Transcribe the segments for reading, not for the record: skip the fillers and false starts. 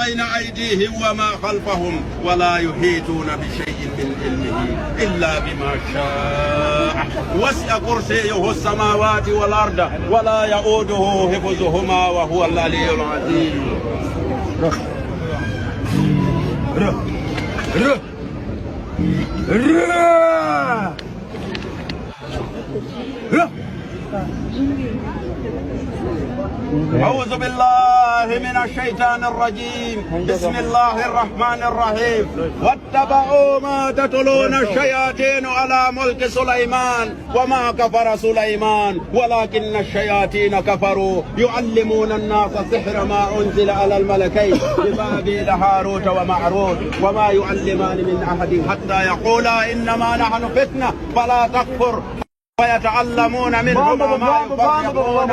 بين أيديهم وما خلفهم ولا يحيطون بشيء من علمه إلا بما شاء وسع كرسيه السماوات والأرض ولا يؤوده حفظهما وهو العلي العظيم. أعوذ بالله من الشيطان الرجيم. بسم الله الرحمن الرحيم. واتبعوا ما تتلون الشياطين على ملك سليمان وما كفر سليمان ولكن الشياطين كفروا يعلمون الناس السحر ما أنزل على الملكين ببابل هاروت وماروت وما يعلمان من أحد حتى يقولا إنما نحن فتنة فلا تكفر ويتعلمون منهما ما يفرقون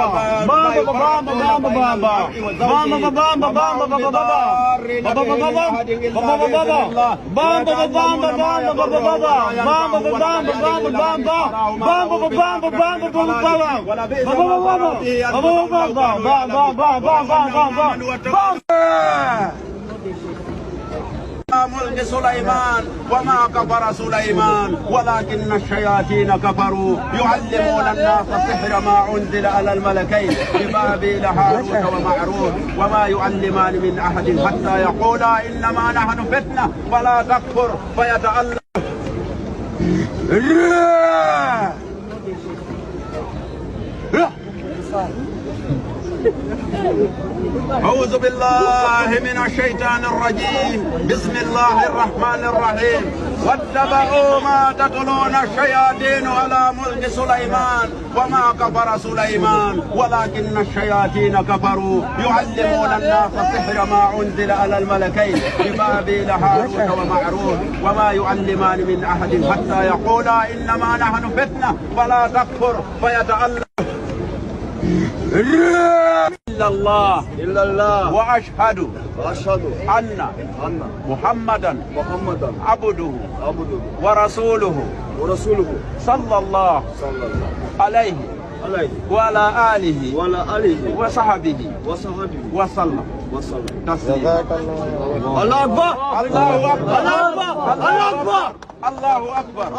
ملك سليمان وما كفر سليمان ولكن الشياطين كفروا يعلمون الناس السحر ما أنزل على الملكين ببابل هاروت وماروت وما يعلمان من أحد حتى يقولا إنما نحن فتنة فلا تكفر فيتعلم أعوذ بالله من الشيطان الرجيم. بسم الله الرحمن الرحيم. واتبعوا ما تتلون الشياطين على ملك سليمان وما كفر سليمان ولكن الشياطين كفروا يعلمون الناس السحر ما أنزل على الملكين ببابل هاروت وماروت وما يعلمان من أحد حتى يقولا إنما نحن فتنة فلا تكفر فيتعلم إلا الله وأشهد أن محمدا عبده ورسوله صلى الله عليه وعلى آله وصحبه وسلم. الله أكبر الله أكبر الله أكبر الله أكبر.